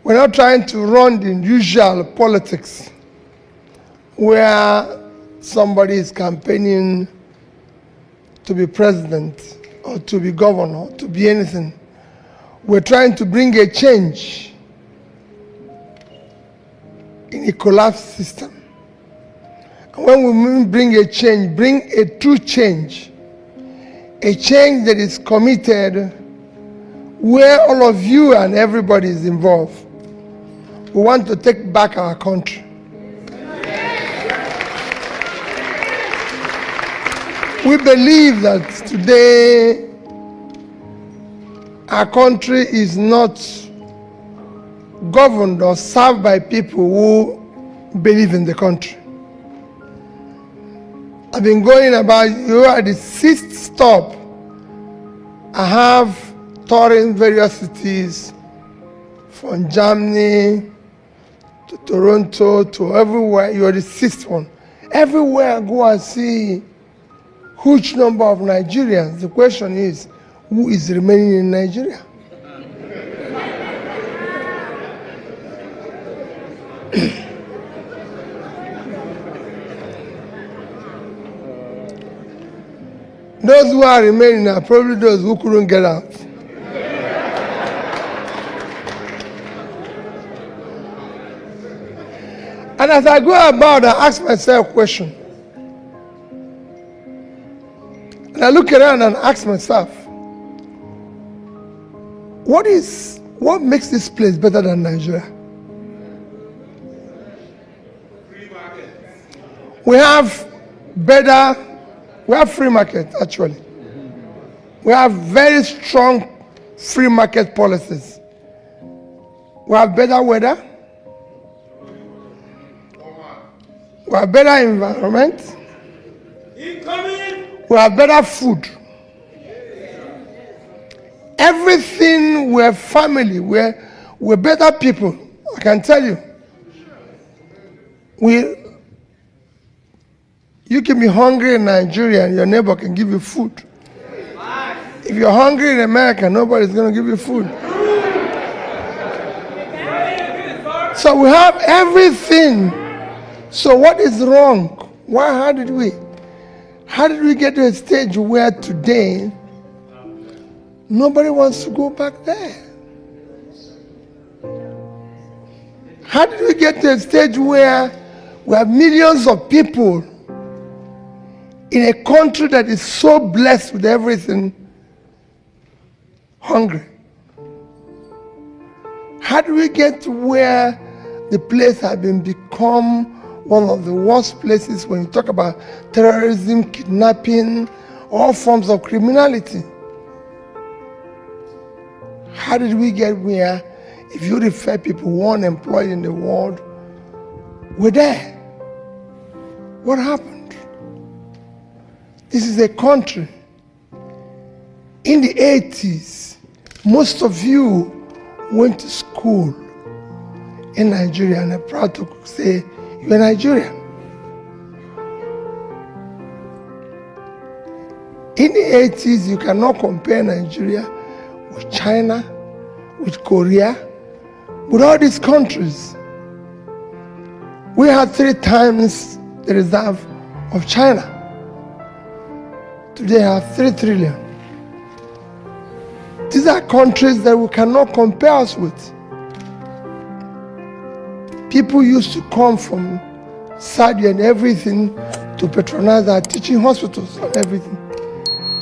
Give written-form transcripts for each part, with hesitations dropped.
We're not trying to run the usual politics where somebody is campaigning to be president or to be governor, to be anything. We're trying to bring a change in a collapsed system. And when we mean bring a change, bring a true change, a change that is committed, where all of you and everybody is involved. We want to take back our country. We believe that today our country is not governed or served by people who believe in the country. I've been going about, you are the 6th stop. I have touring various cities from Germany to Toronto to everywhere. You are the 6th one. Everywhere I go and see huge number of Nigerians. The question is, who is remaining in Nigeria? Those who are remaining are probably those who couldn't get out. And as I go about, I ask myself a question. And I look around and ask myself, what makes this place better than Nigeria? We have free market, actually. We have very strong free market policies. We have better weather. We have better environment. We have better food. Everything, we're family, we're better people. I can tell you. You can be hungry in Nigeria and your neighbor can give you food. If you're hungry in America, nobody's going to give you food. So we have everything. So what is wrong? How did we get to a stage where today nobody wants to go back there? How did we get to a stage where we have millions of people in a country that is so blessed with everything, hungry? How do we get to where the place has become one of the worst places when you talk about terrorism, kidnapping, all forms of criminality? How did we get where, if you refer people who are unemployed in the world, we're there? What happened? This is a country. In the 80s, most of you went to school in Nigeria, and I'm proud to say you're Nigerian. In the 80s, you cannot compare Nigeria with China, with Korea, with all these countries. We had 3 times the reserve of China. Today have 3 trillion. These are countries that we cannot compare us with. People used to come from Saudi and everything to patronize our teaching hospitals and everything.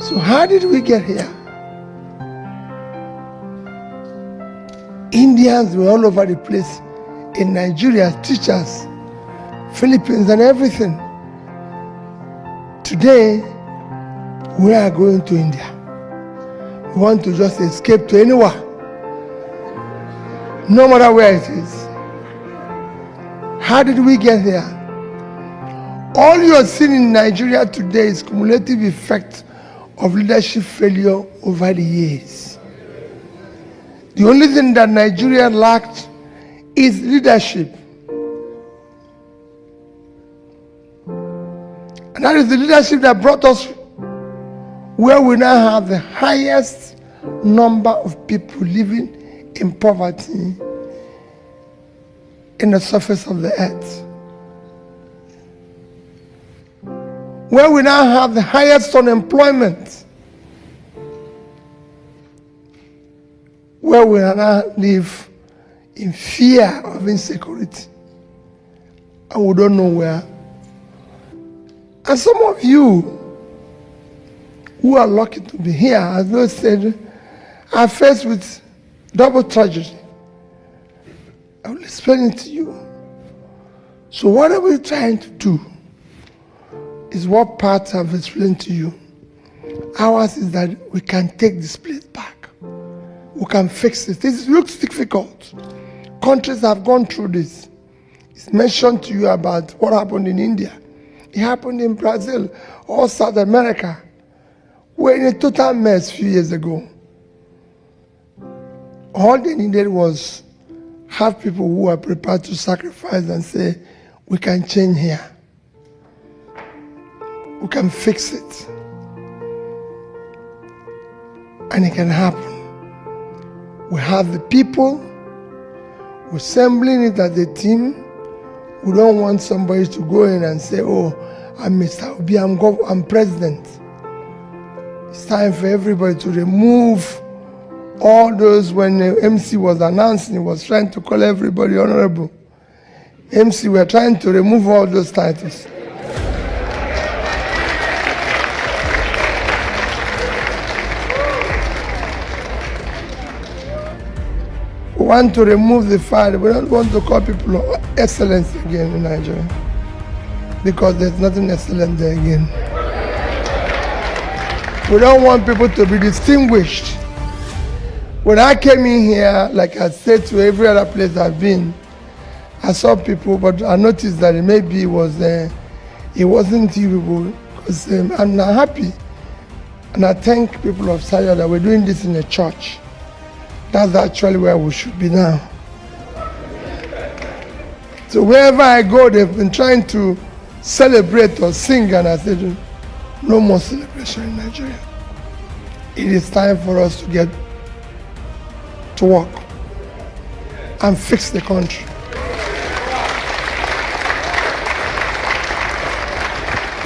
So how did we get here? Indians were all over the place. In Nigeria, teachers, Philippines and everything. Today, we are going to India. We want to just escape to anywhere, no matter where it is. How did we get here? All you are seeing in Nigeria today is cumulative effect of leadership failure over the years. The only thing that Nigeria lacked is leadership. And that is the leadership that brought us where we now have the highest number of people living in poverty in the surface of the earth. Where we now have the highest unemployment, where we now live in fear of insecurity, and we don't know where. And some of you who are lucky to be here, as those said, are faced with double tragedy. I will explain it to you. So what are we trying to do? Is what part I've explained to you. Ours is that we can take this place back. We can fix it. This looks difficult. Countries have gone through this. It's mentioned to you about what happened in India. It happened in Brazil or South America. We're in a total mess a few years ago. All they needed was have people who are prepared to sacrifice and say, we can change here. We can fix it. And it can happen. We have the people, we're assembling it as a team. We don't want somebody to go in and say, oh, I'm Mr. Obi, I'm president. It's time for everybody to remove all those. When the MC was announcing, he was trying to call everybody honorable. MC, we're trying to remove all those titles. We want to remove the fact. We don't want to call people excellence again in Nigeria, because there's nothing excellent there again. We don't want people to be distinguished. When I came in here, like I said to every other place I've been, I saw people, but I noticed that maybe it wasn't you people, because I'm not happy. And I thank people of Sadia that we're doing this in a church. That's actually where we should be now. So wherever I go, they've been trying to celebrate or sing, and I said, no more celebration in Nigeria. It is time for us to get to work and fix the country.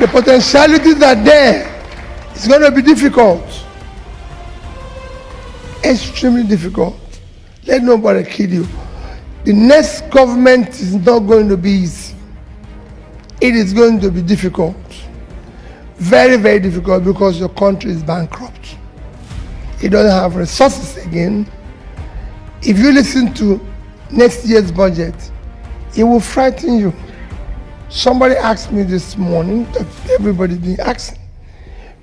The potentialities are there. It's going to be difficult. Extremely difficult. Let nobody kid you. The next government is not going to be easy. It is going to be difficult. Very, very difficult, because your country is bankrupt. It doesn't have resources again. If you listen to next year's budget, it will frighten you. Somebody asked me this morning, that everybody's been asking,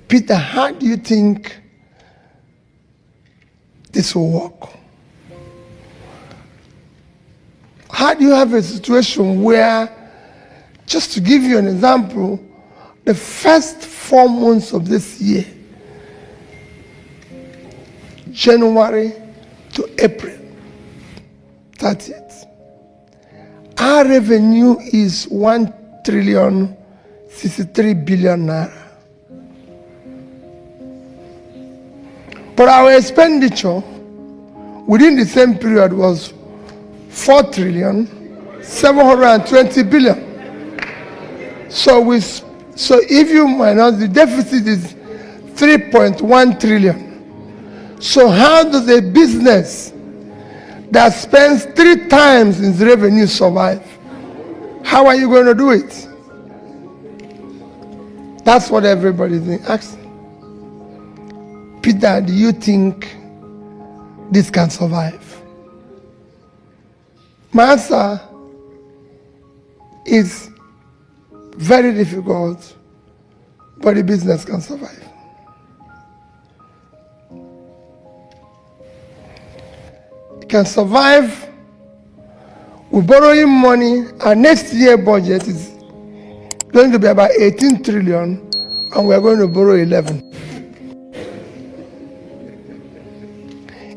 Peter, how do you think this will work? How do you have a situation where, just to give you an example, the first 4 months of this year, January to April 30th, our revenue is 1,063 billion naira. But our expenditure within the same period was 4,720 billion. So if you minus, the deficit is 3.1 trillion. So how does a business that spends 3 times its revenue survive? How are you going to do it? That's what everybody's asking. Peter, do you think this can survive? My answer is very difficult, but the business can survive. It can survive. We're borrowing money. Our next year budget is going to be about 18 trillion, and we're going to borrow 11.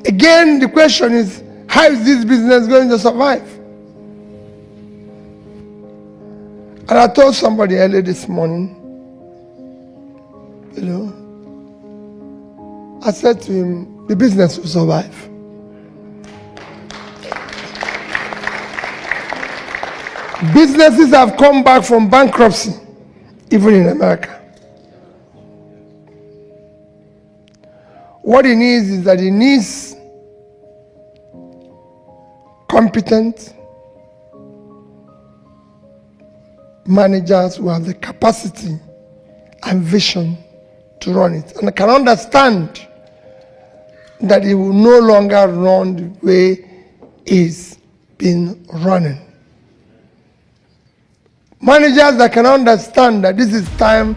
Again, the question is, how is this business going to survive? And I told somebody earlier this morning, I said to him, the business will survive. Businesses have come back from bankruptcy, even in America. What it needs is that it needs competent managers who have the capacity and vision to run it, and can understand that it will no longer run the way it's been running. Managers that can understand that this is time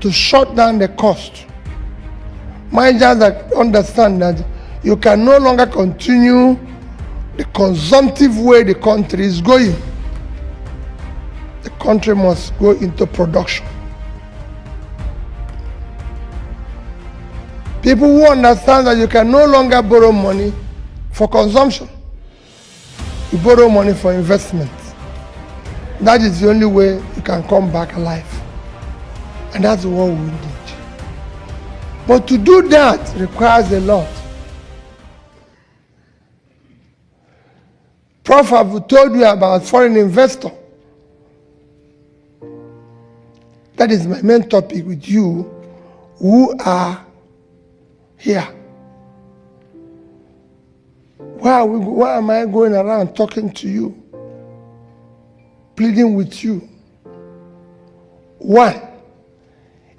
to shut down the cost. Managers that understand that you can no longer continue the consumptive way the country is going. The country must go into production. People who understand that you can no longer borrow money for consumption. You borrow money for investment. That is the only way you can come back alive. And that's what we need. But to do that requires a lot. Prof, I've told you about foreign investor. That is my main topic with you who are here. Why am I going around talking to you, pleading with you? One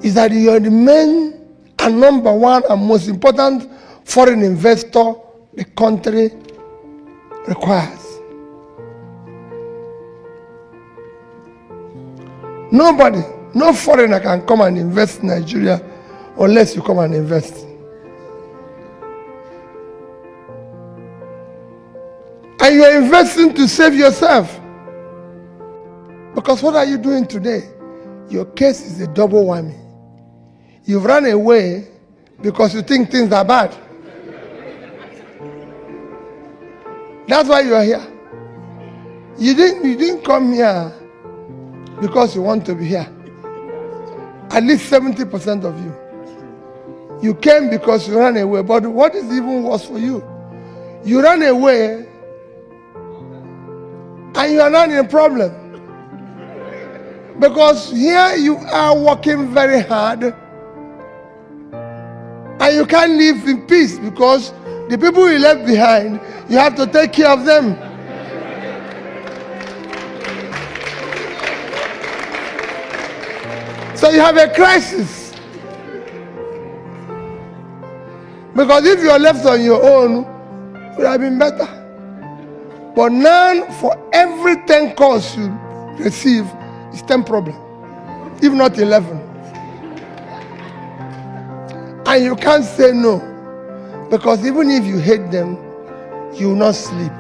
is that you are the main and number one and most important foreign investor the country requires. Nobody, no foreigner can come and invest in Nigeria unless you come and invest. And you are investing to save yourself. Because what are you doing today? Your case is a double whammy. You've run away because you think things are bad. That's why you are here. You didn't come here because you want to be here. At least 70% of you. You came because you ran away. But what is even worse for you? You ran away and you are not in a problem. Because here you are working very hard and you can't live in peace because the people you left behind, you have to take care of them. So you have a crisis. Because if you are left on your own, it would have been better. But now, for every 10 calls you receive, it's 10 problems, if not 11. And you can't say no, because even if you hate them, you will not sleep,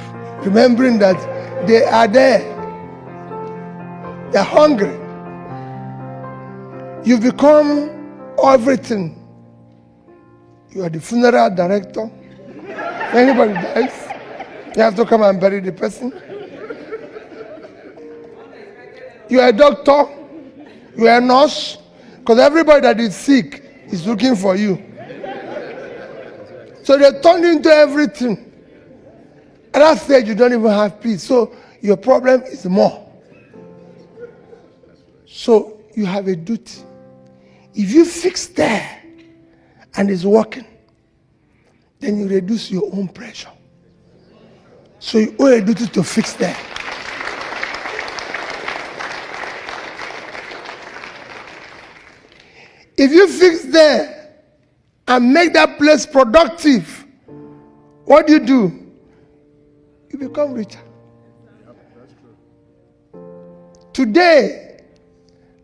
remembering that they are there. They're hungry. You've become everything. You are the funeral director. If anybody dies, you have to come and bury the person. You are a doctor. You are a nurse. Because everybody that is sick is looking for you. So they turn into everything. At that stage, you don't even have peace. So your problem is more. So you have a duty. If you fix there and it's working, then you reduce your own pressure. So you owe a duty to fix there. If you fix there and make that place productive, what do? You become richer. Today,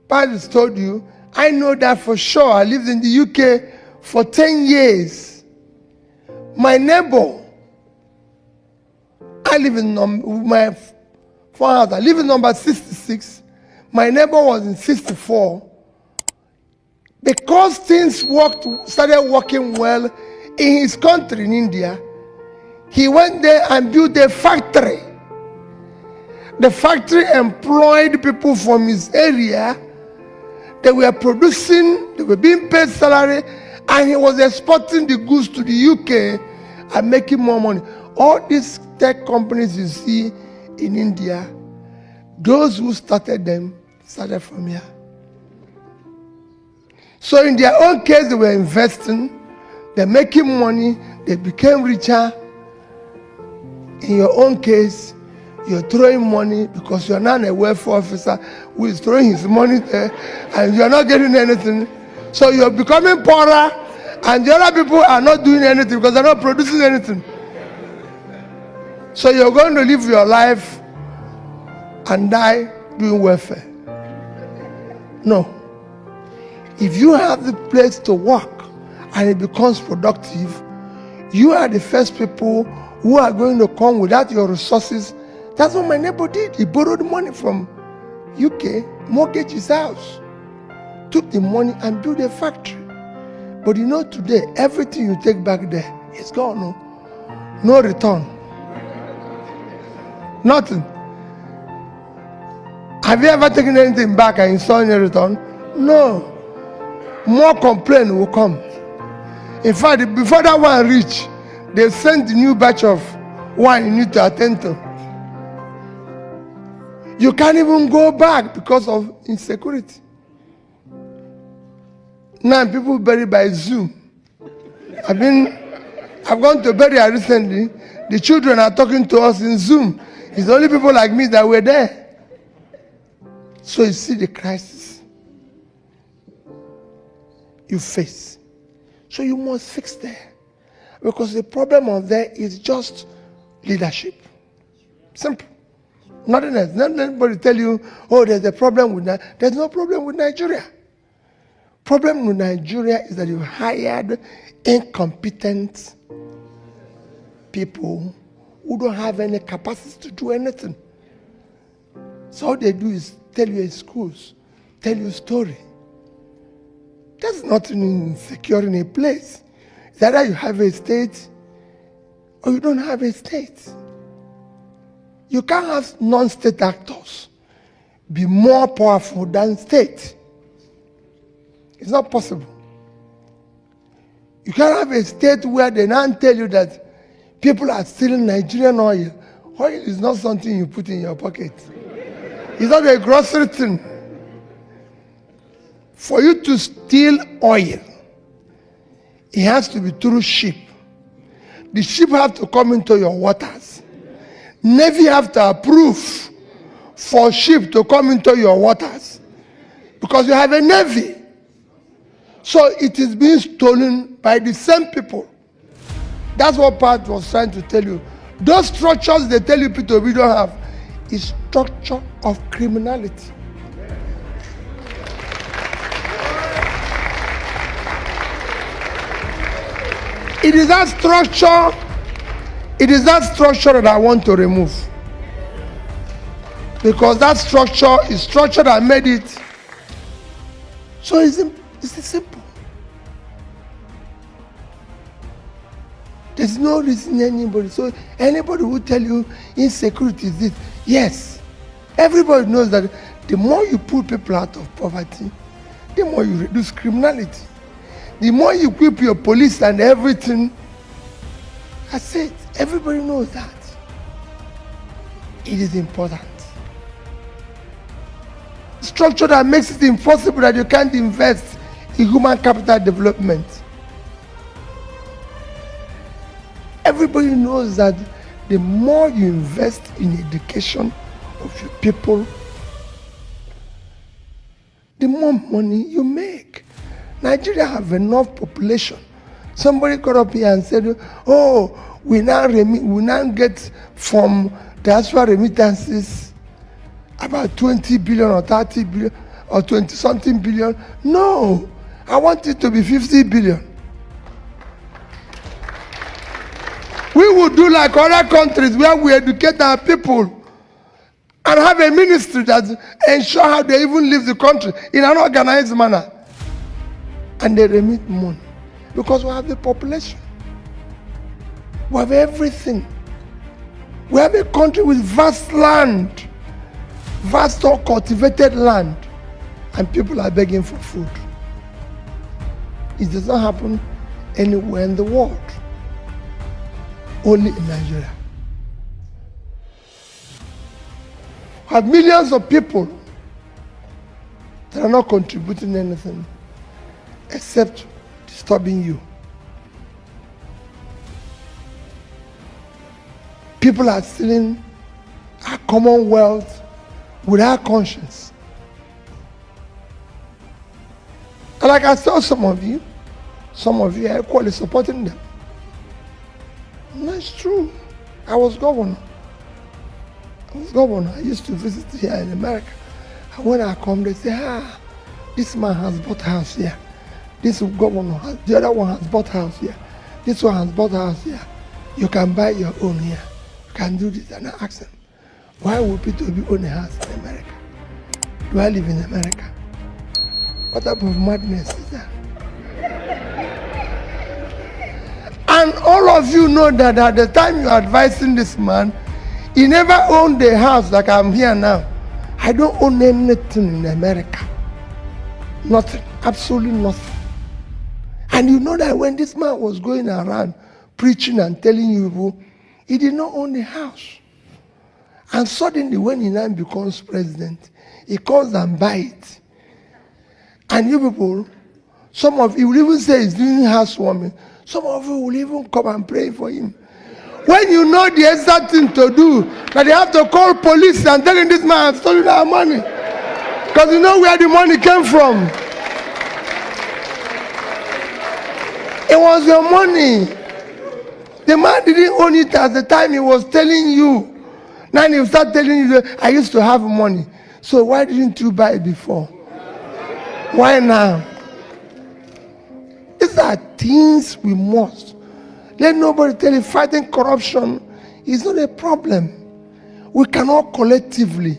Pastor told you, I know that for sure. I lived in the UK for 10 years. My neighbor, I live in my house. I live in number 66. My neighbor was in 64. Because things started working well in his country, in India, he went there and built a factory. The factory employed people from his area. They were producing, they were being paid salary, and he was exporting the goods to the UK and making more money. All these tech companies you see in India, Those who started them started from here. So in their own case, they were investing, they're making money, they became richer. In your own case, you're throwing money because you're not a welfare officer who is throwing his money there and you're not getting anything. So you're becoming poorer and the other people are not doing anything because they're not producing anything. So you're going to live your life and die doing welfare. No. If you have the place to work and it becomes productive, you are the first people who are going to come without your resources. That's what my neighbor did. He borrowed money from UK, mortgaged his house, took the money and built a factory. But you know today, everything you take back there is gone. No return. Nothing. Have you ever taken anything back and you saw any return? No. More complaint will come. In fact, before that one reach, they sent the new batch of wine you need to attend to. You can't even go back because of insecurity. Now people bury by Zoom. I've gone to burial recently. The children are talking to us in Zoom. It's only people like me that were there. So you see the crisis you face. So you must fix there. Because the problem of there is just leadership. Simple. Nothing else. Not anybody tell you, oh, there's a problem with that. There's no problem with Nigeria. Problem with Nigeria is that you hired incompetent people who don't have any capacity to do anything. So all they do is tell you in schools, tell you a story. There's nothing insecure in a place. It's either you have a state or you don't have a state. You can't have non-state actors be more powerful than state. It's not possible. You can't have a state where they now tell you that people are stealing Nigerian oil. Oil is not something you put in your pocket. It's not a grocery thing. For you to steal oil, it has to be through ship. The ship have to come into your waters. Navy have to approve for ship to come into your waters because you have a navy. So it is being stolen by the same people. That's what Pat was trying to tell you. Those structures they tell you Peter Obi don't have is structure of criminality. It is that structure that I want to remove. Because that structure is structure that made it. So it's simple. There's no reason anybody. So anybody who tell you insecurity is this. Yes. Everybody knows that the more you pull people out of poverty, the more you reduce criminality. The more you equip your police and everything, I said, everybody knows that. It is important. Structure that makes it impossible that you can't invest in human capital development. Everybody knows that the more you invest in education of your people, the more money you make. Nigeria have enough population. Somebody got up here and said, oh, we now get from diaspora remittances about 20 billion or 30 billion or 20 something billion. No, I want it to be 50 billion. We would do like other countries where we educate our people and have a ministry that ensure how they even leave the country in an organized manner. And they remit money because we have the population. We have everything. We have a country with vast land, vast cultivated land, and people are begging for food. It does not happen anywhere in the world, only in Nigeria. have millions of people that are not contributing anything except disturbing you. People are stealing our commonwealth without conscience. And like I saw some of you are equally supporting them. And that's true. I was governor. I used to visit here in America. And when I come, they say, this man has bought a house here. This governor, the other one has bought a house here. This one has bought a house here. You can buy your own here. You can do this. And I ask them, why would Peter Obi own a house in America? Do I live in America? What type of madness is that? And all of you know that at the time you're advising this man, he never owned a house like I'm here now. I don't own anything in America. Nothing. Absolutely nothing. And you know that when this man was going around preaching and telling you people, he did not own a house. And suddenly when he now becomes president, he comes and buys it. And you people, some of you will even say he's doing housewarming. Some of you will even come and pray for him. When you know the exact thing to do, that they have to call police and tell him this man has stolen our money. Because you know where the money came from. It was your money. The man didn't own it at the time he was telling you. Now he will start telling you that I used to have money. So why didn't you buy it before? Why now? These are things we must. Let nobody tell you fighting corruption is not a problem. We cannot collectively.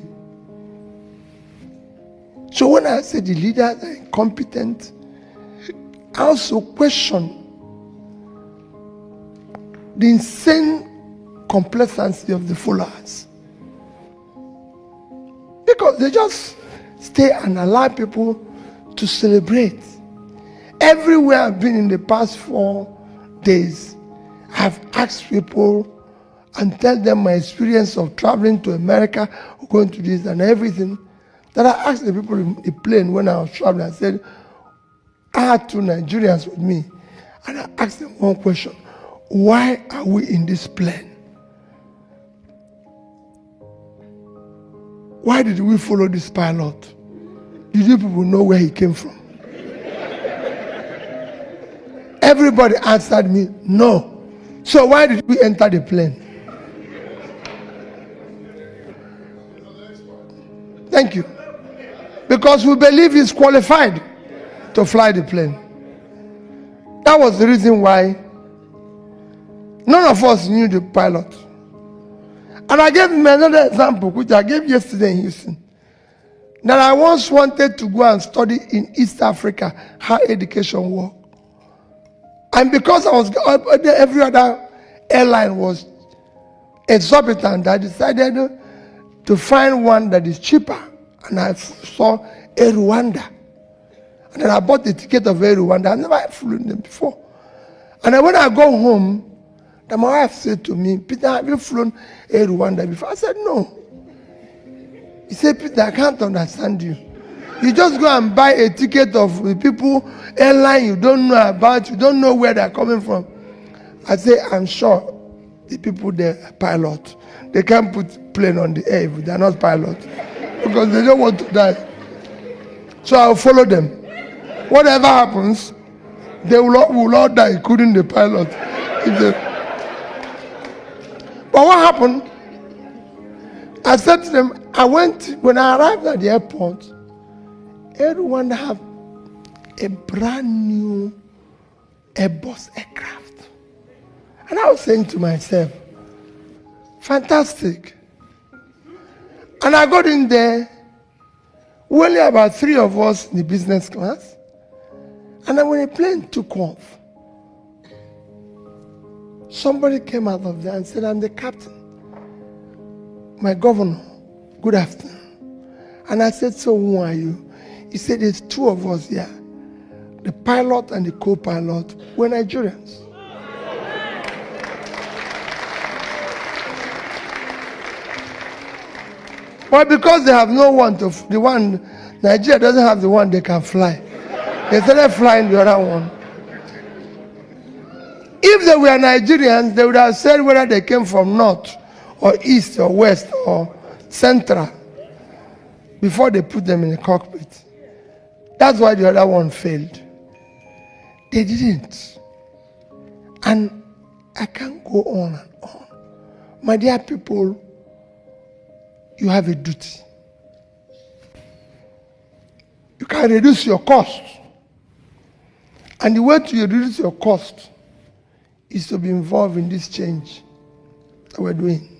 So when I say the leaders are incompetent, I also question the insane complacency of the followers. Because they just stay and allow people to celebrate. Everywhere I've been in the past 4 days, I've asked people and tell them my experience of traveling to America, going to this and everything. That I asked the people in the plane when I was traveling, I said, I had 2 Nigerians with me. And I asked them one question. Why are we in this plane? Why did we follow this pilot? Did you people know where he came from? Everybody answered me, no. So why did we enter the plane? Thank you. Because we believe he's qualified to fly the plane. That was the reason why none of us knew the pilot. And I gave him another example, which I gave yesterday in Houston. That I once wanted to go and study in East Africa how education works. And because I was every other airline was exorbitant, I decided to find one that is cheaper. And I saw Air Rwanda. And then I bought the ticket of Air Rwanda. I never flown them before. And then when I go home, then my wife said to me, Peter, have you flown Air Rwanda before? I said, no. He said, Peter, I can't understand you. You just go and buy a ticket of the people, airline you don't know about, you don't know where they're coming from. I say, I'm sure the people there are pilots. They can't put plane on the air if they're not pilots. Because they don't want to die. So I'll follow them. Whatever happens, they will all die, including the pilot. But what happened? I said to them, when I arrived at the airport, everyone had a brand new Airbus aircraft. And I was saying to myself, fantastic. And I got in there, only about 3 of us in the business class. And then when the plane took off, somebody came out of there and said, I'm the captain. My governor, good afternoon. And I said, so who are you? He said, there's 2 of us here. The pilot and the co-pilot were Nigerians. But because they have no one to, Nigeria doesn't have the one they can fly. They started flying the other one. If they were Nigerians, they would have said whether they came from north or east or west or central before they put them in the cockpit. That's why the other one failed. They didn't. And I can't go on and on. My dear people, you have a duty. You can reduce your cost. And the way to reduce your cost is to be involved in this change that we're doing.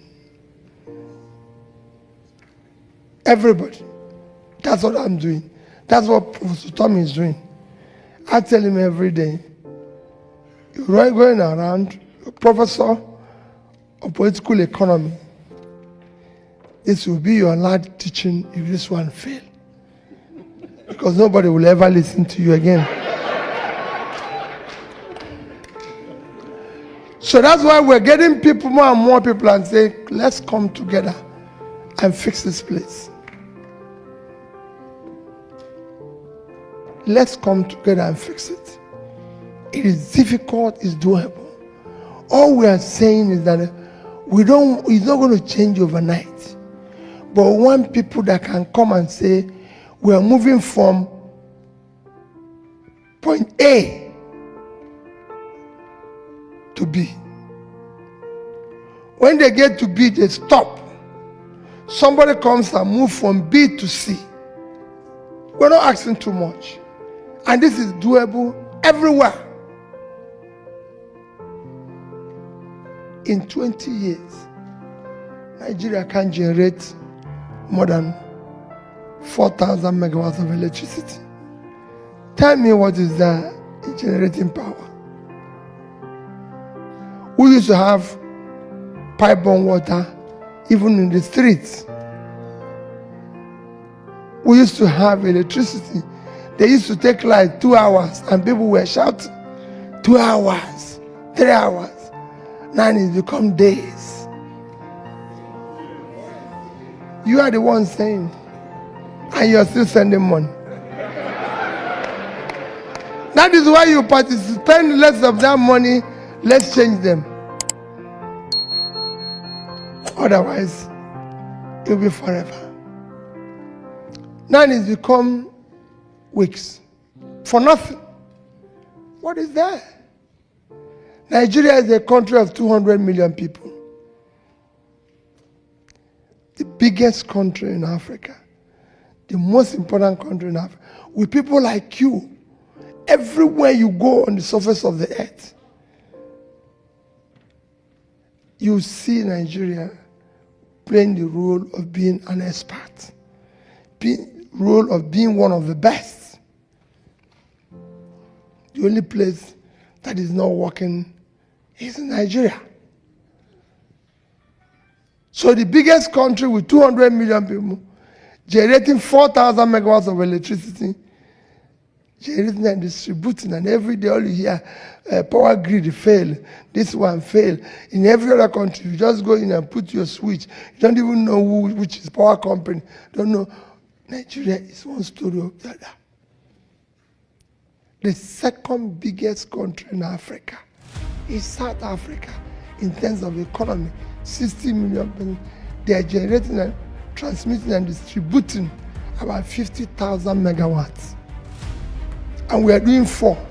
Everybody. That's what I'm doing. That's what Professor Tommy is doing. I tell him every day, you're going around, a professor of political economy. This will be your last teaching if this one fails. Because nobody will ever listen to you again. So that's why we're getting people, more and more people, and say, let's come together and fix this place. Let's come together and fix it. It is difficult, it's doable. All we are saying is that it's not going to change overnight. But we want people that can come and say, we are moving from point A to B. When they get to B, they stop. Somebody comes and moves from B to C. We're not asking too much. And this is doable everywhere. In 20 years, Nigeria can generate more than 4,000 megawatts of electricity. Tell me what is that in generating power. We used to have pipe-borne water even in the streets. We used to have electricity. They used to take like 2 hours and people were shouting, 2 hours, 3 hours. Now it's become days. You are the one saying, and you're still sending money. That is why you participate less of that money, let's change them. Otherwise, it will be forever. Now it's become weeks for nothing. What is that? Nigeria is a country of 200 million people. The biggest country in Africa. The most important country in Africa. With people like you, everywhere you go on the surface of the earth, you see Nigeria playing the role of being an expert, role of being one of the best. The only place that is not working is Nigeria. So the biggest country with 200 million people, generating 4,000 megawatts of electricity, generating and distributing, and every day all you hear, power grid fail, this one fail. In every other country, you just go in and put your switch. You don't even know which is power company. Don't know. Nigeria is one story of the other. The second biggest country in Africa is South Africa in terms of economy. 60 million people. They are generating and transmitting and distributing about 50,000 megawatts. And we are doing 4.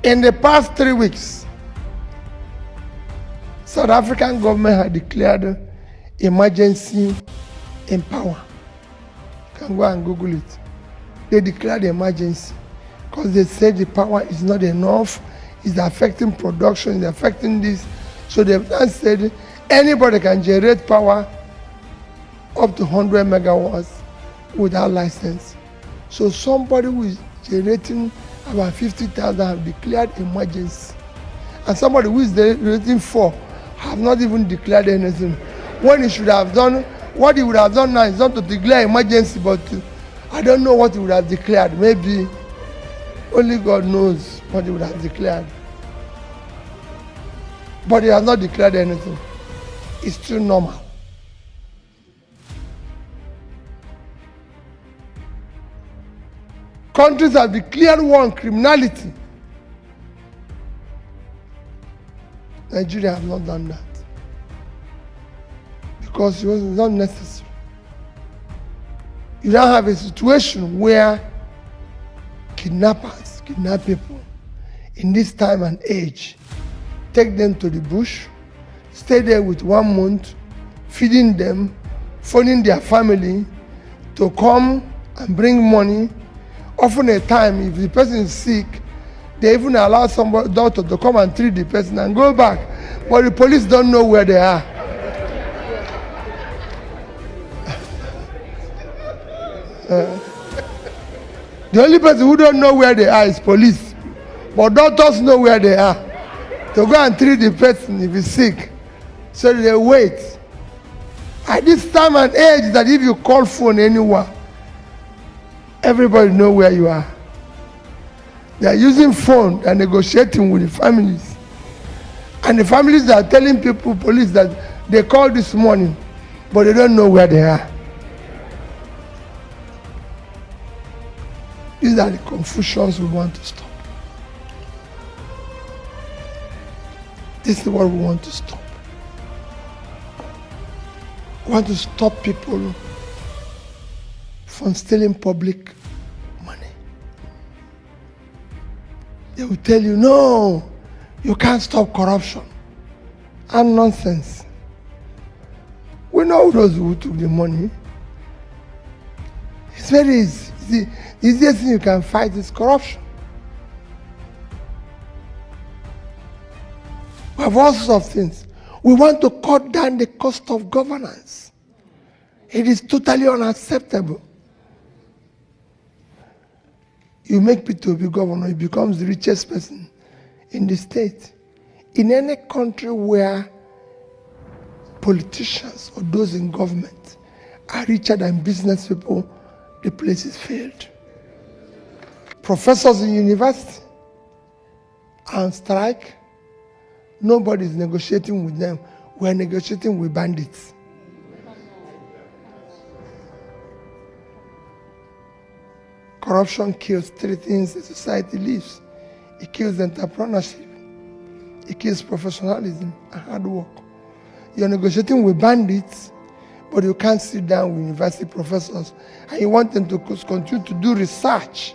In the past 3 weeks, South African government had declared emergency in power. You can go and Google it. They declared emergency because they said the power is not enough, it's affecting production, it's affecting this. So they've now said anybody can generate power up to 100 megawatts without license. So somebody who is generating about 50,000 have declared emergency. And somebody who is generating 4 have not even declared anything. When he should have done, what he would have done now is not to declare emergency, but I don't know what he would have declared. Maybe only God knows what he would have declared. But he has not declared anything. is still normal. Countries have declared war on criminality. Nigeria has not done that because it was not necessary. You don't have a situation where kidnappers kidnap people in this time and age, take them to the bush, stay there with 1 month, feeding them, phoning their family to come and bring money. Often a time, if the person is sick, they even allow some doctor to come and treat the person and go back. But the police don't know where they are. The only person who don't know where they are is police. But doctors know where they are. To go and treat the person if he's sick. So they wait. At this time and age that if you call phone anywhere, everybody know where you are. They are using phone and negotiating with the families. And the families are telling people, police, that they called this morning, but they don't know where they are. These are the confusions we want to stop. This is what we want to stop. We want to stop people from stealing public money. They will tell you, no, you can't stop corruption. And nonsense. We know those who took the money. It's very easy. The easiest thing you can fight is corruption. We have all sorts of things. We want to cut down the cost of governance. It is totally unacceptable. You make Peter Obi governor, he becomes the richest person in the state. In any country where politicians or those in government are richer than business people, the place is failed. Professors in university are on strike. Nobody is negotiating with them. We are negotiating with bandits. Corruption kills 3 things a society lives. It kills entrepreneurship. It kills professionalism and hard work. You're negotiating with bandits, but you can't sit down with university professors and you want them to continue to do research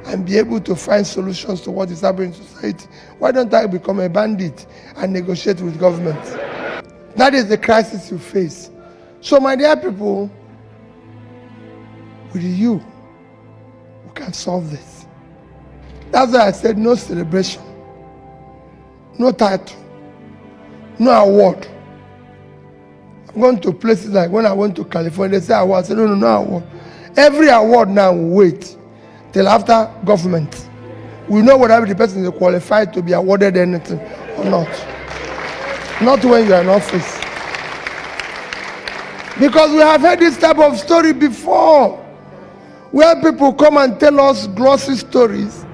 and be able to find solutions to what is happening in society. Why don't I become a bandit and negotiate with government? That is the crisis you face. So my dear people, with you, we can solve this. That's why I said no celebration, no title, no award. I'm going to places like when I went to California, they say award. I said, no award. Every award now will wait till after government. We know whether the person is qualified to be awarded anything or not. Not when you are in office. Because we have heard this type of story before, where people come and tell us glossy stories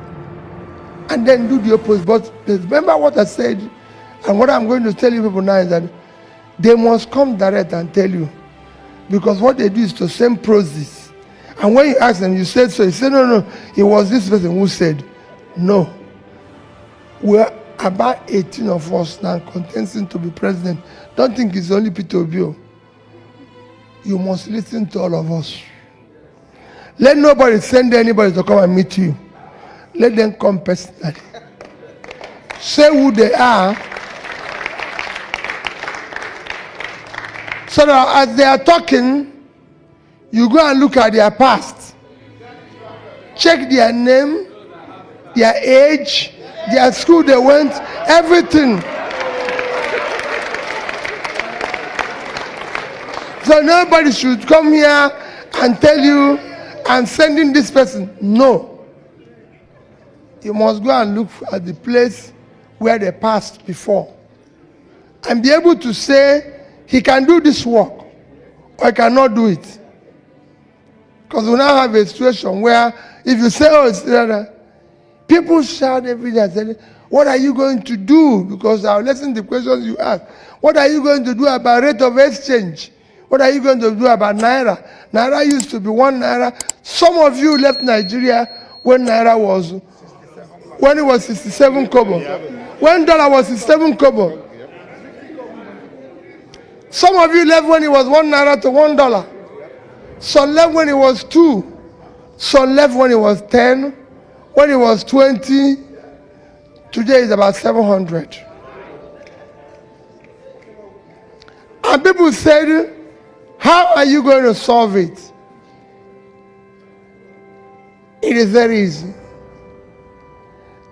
and then do the opposite. But remember what I said, and what I'm going to tell you people now is that they must come direct and tell you. Because what they do is to send proses. And when you ask them, you said so. You say, no, it was this person who said. No. We're about 18 of us now contesting to be president. Don't think it's only Peter Obi. You must listen to all of us. Let nobody send anybody to come and meet you. Let them come personally. Say who they are. So that as they are talking, you go and look at their past. Check their name, their age, their school they went, everything. So nobody should come here and tell you, I'm sending this person. No. You must go and look at the place where they passed before. And be able to say, he can do this work, or he cannot do it. Because we now have a situation where if you say, oh, it's people shout every day and say, What are you going to do? Because I'll listen to the questions you ask. What are you going to do about rate of exchange? What are you going to do about Naira? Naira used to be 1 Naira. Some of you left Nigeria when Naira was, when it was 67 kobo. When dollar was 67 kobo. Some of you left when it was 1 Naira to $1. Some left when it was 2. Some left when it was 10. When it was 20. Today is about 700. And people said, how are you going to solve it? It is very easy.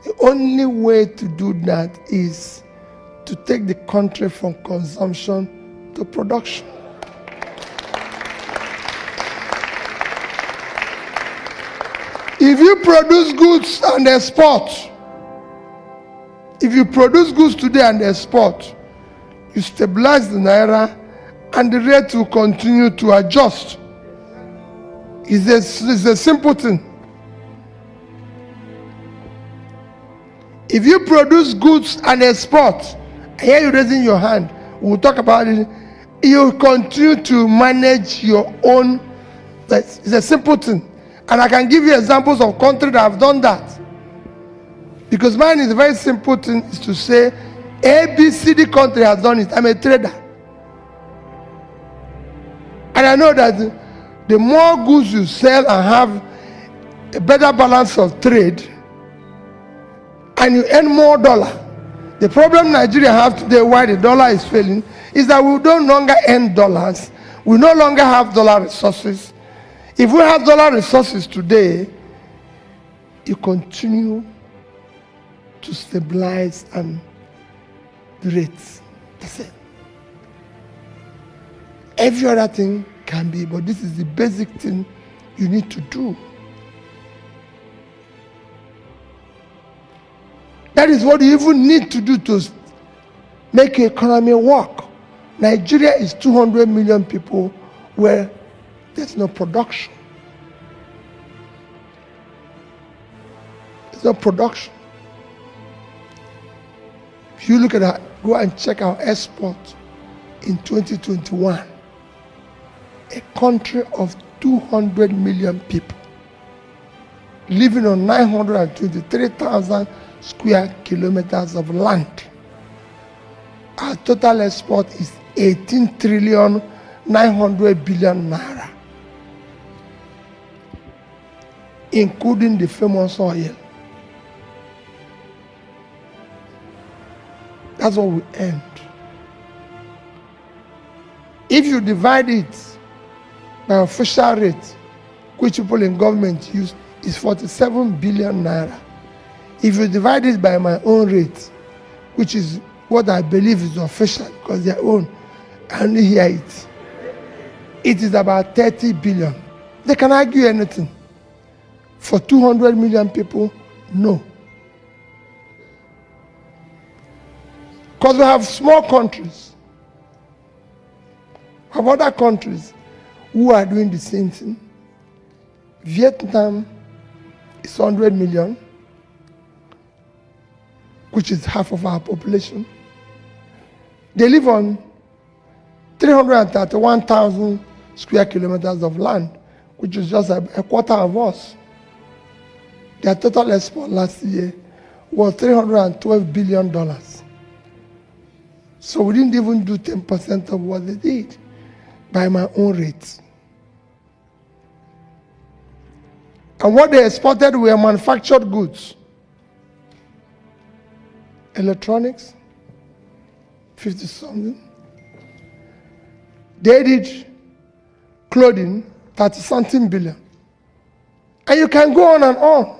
The only way to do that is to take the country from consumption to production. If you produce goods and export, if you produce goods today and export, you stabilize the Naira and the rate will continue to adjust. It's a simple thing. If you produce goods and export, I hear you raising your hand, we'll talk about it, you continue to manage your own. It's a simple thing. And I can give you examples of countries that have done that. Because mine is a very simple thing, is to say, ABCD country has done it. I'm a trader. And I know that the more goods you sell and have a better balance of trade, and you earn more dollar. The problem Nigeria have today, why the dollar is failing, is that we no longer earn dollars. We no longer have dollar resources. If we have dollar resources today, you continue to stabilize and the rates. That's it. Every other thing can be, but this is the basic thing you need to do. That is what you even need to do to make the economy work. Nigeria is 200 million people where there's no production. There's no production. If you look at that, go and check our export in 2021. A country of 200 million people living on 923,000 square kilometers of land. Our total export is 18 trillion 900 billion naira, including the famous oil. That's what we earned. If you divide it by official rate, which people in government use, is 47 billion naira. If you divide it by my own rate, which is what I believe is official, because their own, I only hear it, it is about 30 billion. They can argue anything. For 200 million people, no. Because we have small countries. We have other countries who are doing the same thing. Vietnam is 100 million, which is half of our population. They live on 331,000 square kilometers of land, which is just a quarter of us. Their total export last year was $312 billion. So we didn't even do 10% of what they did by my own rates. And what they exported were manufactured goods. Electronics, 50-something. They did clothing, 30-something billion. And you can go on and on.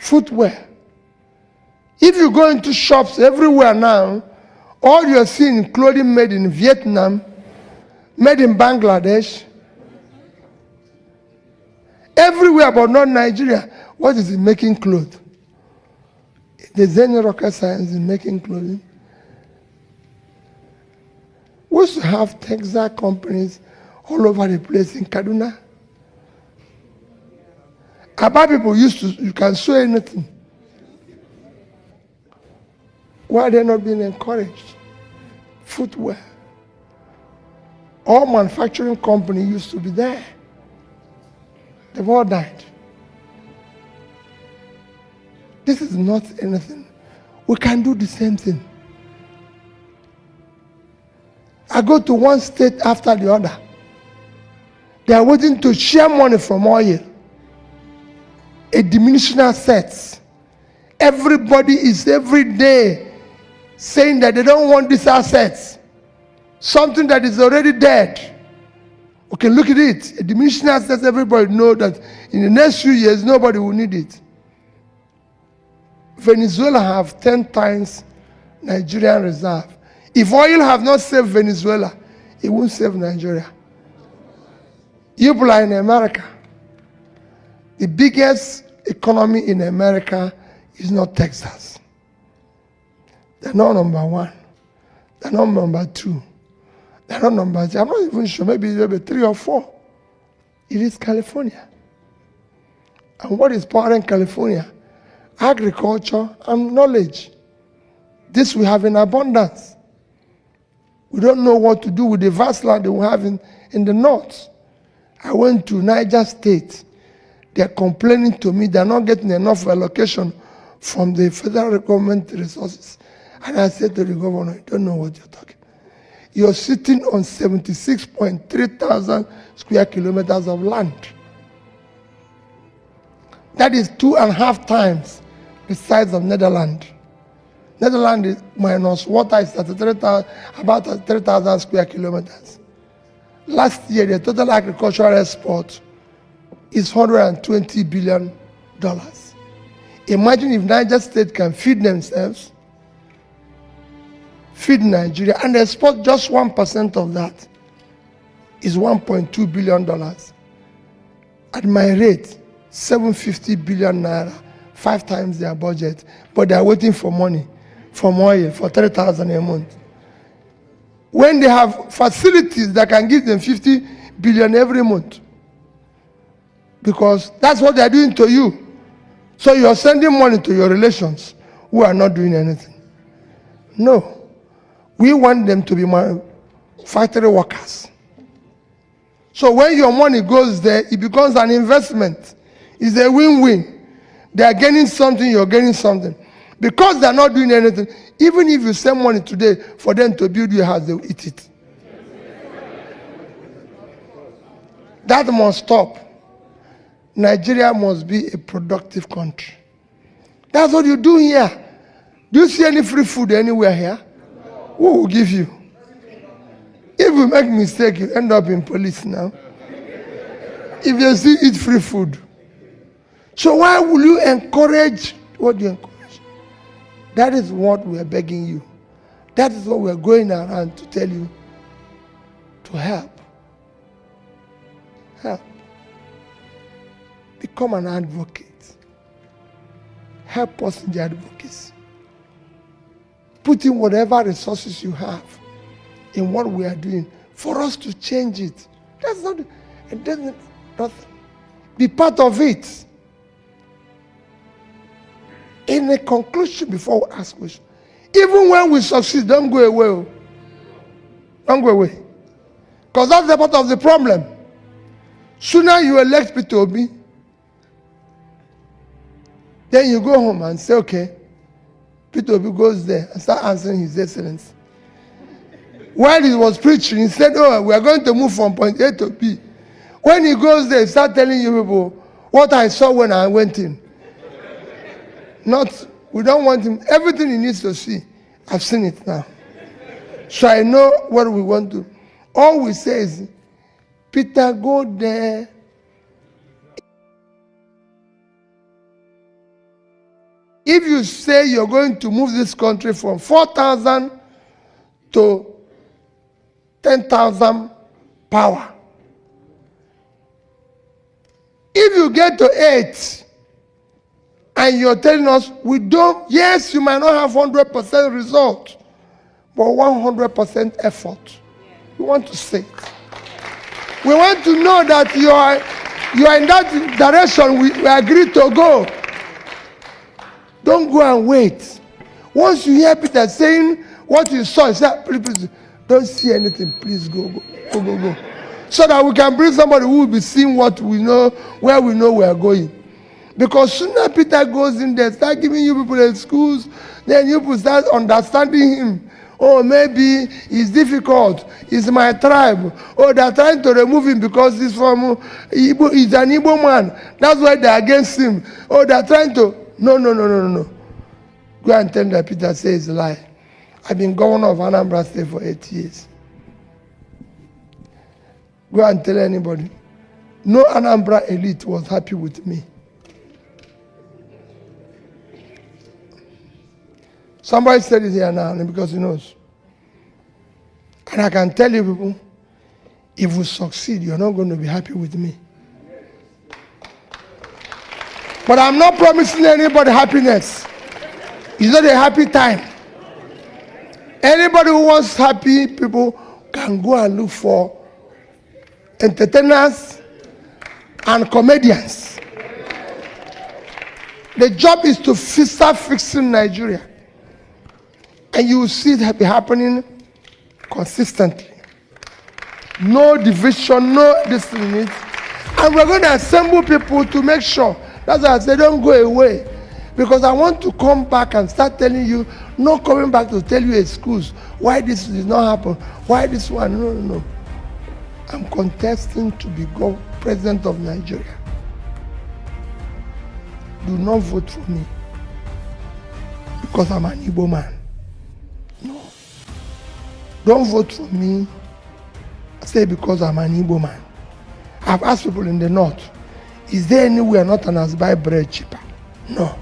Footwear. If you go into shops everywhere now, all you're seeing clothing made in Vietnam, made in Bangladesh, everywhere but not Nigeria. What is it making clothes? There's any rocket science in making clothing. We used to have textile companies all over the place in Kaduna. Aba people used to, you can sew anything. Why are they not being encouraged? Footwear. All manufacturing companies used to be there. They've all died. This is not anything. We can do the same thing. I go to one state after the other. They are waiting to share money from oil. A diminishing assets. Everybody is every day saying that they don't want these assets. Something that is already dead. Okay, look at it. A diminishing assets, everybody knows that in the next few years, nobody will need it. Venezuela have 10 times Nigerian reserve. If oil have not saved Venezuela, it won't save Nigeria. You people are in America. The biggest economy in America is not Texas. They're not number one. They're not number two. They're not number three. I'm not even sure. Maybe 3 or 4. It is California. And what is powering California? Agriculture and knowledge. This we have in abundance. We don't know what to do with the vast land that we have in the north. I went to Niger State. They're complaining to me they're not getting enough allocation from the federal government resources. And I said to the governor, you don't know what you're talking. You're sitting on 76.3 thousand square kilometers of land. That is 2.5 times the size of Netherlands. Netherlands is minus water is at about 3,000 square kilometers. Last year, the total agricultural export is $120 billion. Imagine if Niger State can feed themselves, feed Nigeria, and export just 1% of that is $1.2 billion. At my rate, 750 billion naira, 5 times their budget, but they are waiting for money from oil for 3,000 a month. When they have facilities that can give them 50 billion every month. Because that's what they are doing to you. So you are sending money to your relations who are not doing anything. No. We want them to be factory workers. So when your money goes there, it becomes an investment. It's a win-win. They are gaining something, you're gaining something. Because they're not doing anything, even if you send money today for them to build your house, they'll eat it. That must stop. Nigeria must be a productive country. That's what you do here. Do you see any free food anywhere here? Who will give you? If you make mistake, you end up in police now. If you still eat free food. So why will you encourage what you encourage? That is what we are begging you. That is what we are going around to tell you to help. Help. Become an advocate. Help us in the advocacy. Put in whatever resources you have in what we are doing for us to change it. That's not, it doesn't, nothing. Be part of it. In a conclusion, before we ask questions, even when we succeed, don't go away. Don't go away. Because that's the part of the problem. Sooner you elect Peter Obi, then you go home and say, okay, Peter Obi goes there and start answering His Excellency. While he was preaching, he said, oh, we are going to move from point A to B. When he goes there, he start telling you people what I saw when I went in. Not, we don't want him. Everything he needs to see, I've seen it now. So I know what we want to. All we say is, Peter, go there. If you say you're going to move this country from 4,000 to 10,000 power, if you get to 8, and you're telling us, we don't, yes, you might not have 100% result, but 100% effort. We want to say it. We want to know that you are in that direction we agreed to go. Don't go and wait. Once you hear Peter saying what you saw, you say, please, don't see anything. Please go. So that we can bring somebody who will be seeing what we know, where we know we are going. Because sooner Peter goes in there, start giving you people excuse, then you people start understanding him. Oh, maybe it's difficult. It's my tribe. Oh, they're trying to remove him because he's from Igbo. He's an Igbo man. That's why they're against him. Oh, they're trying to. No. Go and tell that Peter says a lie. I've been governor of Anambra State for 8 years. Go and tell anybody. No Anambra elite was happy with me. Somebody said it here now because he knows. And I can tell you people, if we succeed, you're not going to be happy with me. But I'm not promising anybody happiness. It's not a happy time. Anybody who wants happy people can go and look for entertainers and comedians. The job is to start fixing Nigeria. And you will see that be happening consistently. No division, no this in it. And we're going to assemble people to make sure. That's why I say don't go away. Because I want to come back and start telling you, not coming back to tell you excuse why this did not happen, why this one. No. I'm contesting to be president of Nigeria. Do not vote for me because I'm an Igbo man. No. Don't vote for me, say because I'm an Igbo man. I've asked people in the north, is there anywhere Northerners buy bread cheaper? No.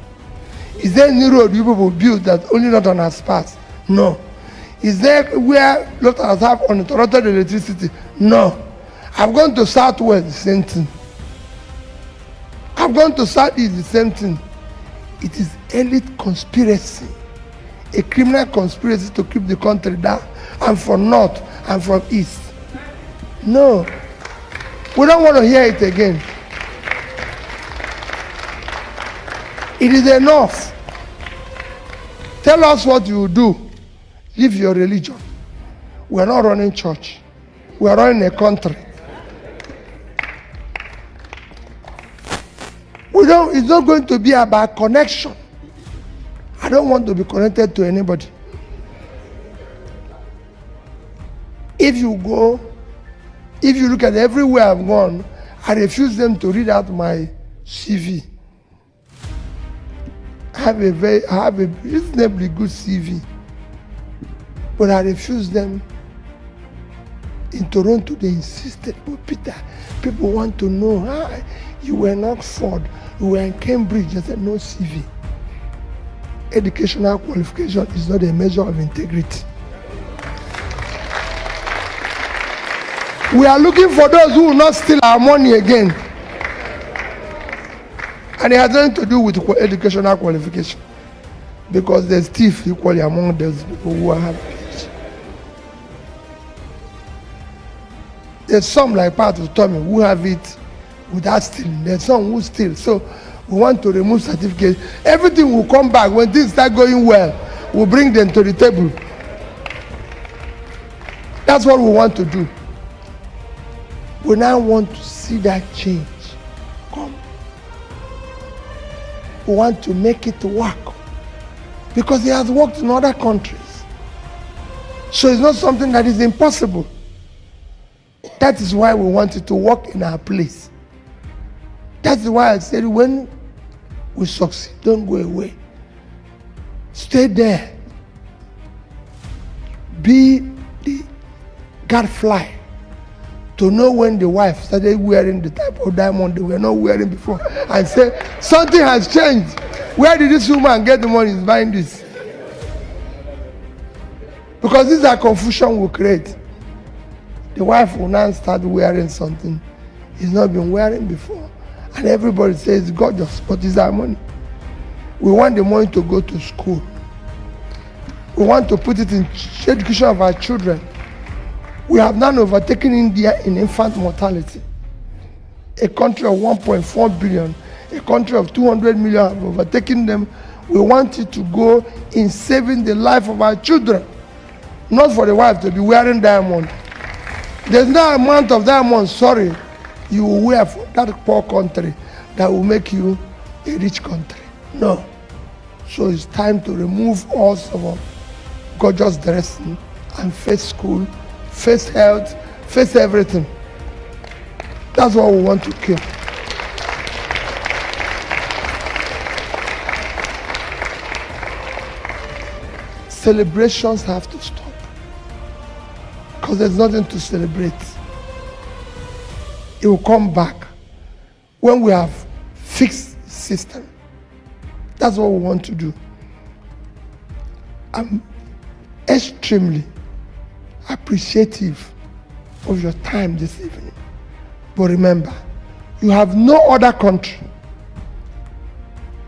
Is there any road you people build that only Northerners pass? No. Is there where Northerners have uninterrupted electricity? No. I've gone to Southwest, the same thing. I've gone to Southeast, the same thing. It is elite conspiracy. A criminal conspiracy to keep the country down. And from North and from East. No. We don't want to hear it again. It is enough. Tell us what you will do. Leave your religion. We are not running church. We are running a country. It's not going to be about connection. I don't want to be connected to anybody. If you look at everywhere I've gone, I refuse them to read out my CV. I have a reasonably good CV. But I refuse them. In Toronto, they insisted, oh Peter, people want to know, you were in Oxford, you were in Cambridge. I said, no CV. Educational qualification is not a measure of integrity. We are looking for those who will not steal our money again. And it has nothing to do with educational qualification. Because there's thief equally among those people who have PhD. There's some like part of Tommy who have it without stealing. There's some who steal. So we want to remove certificates. Everything will come back when things start going well. We'll bring them to the table. That's what we want to do. We now want to see that change come. We want to make it work. Because it has worked in other countries. So it's not something that is impossible. That is why we want it to work in our place. That's why I said when we succeed, don't go away. Stay there. Be the gadfly to know when the wife started wearing the type of diamond they were not wearing before and say, something has changed. Where did this woman get the money is buying this? Because this is a confusion we create. The wife will now start wearing something he's not been wearing before. And everybody says, gorgeous, but it's our money. We want the money to go to school. We want to put it in education of our children. We have now overtaken India in infant mortality. A country of 1.4 billion, a country of 200 million have overtaken them We want it to go in saving the life of our children, not for the wife to be wearing diamond. There's no amount of diamond, sorry, you will wear for that poor country that will make you a rich country. No. So it's time to remove all sort of gorgeous dressing and face school, face health, face everything. That's what we want to kill. Celebrations have to stop, because there's nothing to celebrate. It will come back when we have fixed system. That's what we want to do. I'm extremely appreciative of your time this evening. But remember, you have no other country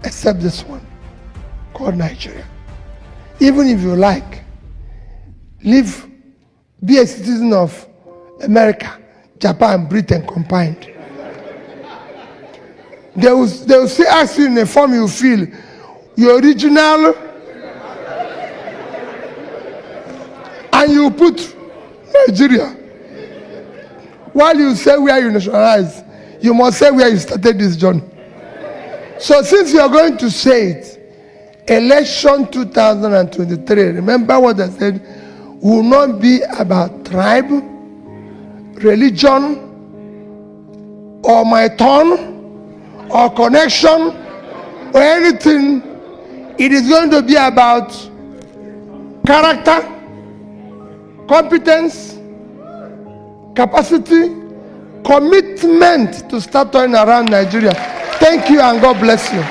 except this one called Nigeria. Even if you like, live, be a citizen of America, Japan, Britain combined. They will still ask you in a form you feel, your original, and you put Nigeria. While you say where you nationalize, you must say where you started this journey. So since you are going to say it, election 2023, remember what I said, will not be about tribe, religion, or my turn, or connection, or anything. It is going to be about character, competence, capacity, commitment to start turning around Nigeria. Thank you and God bless you.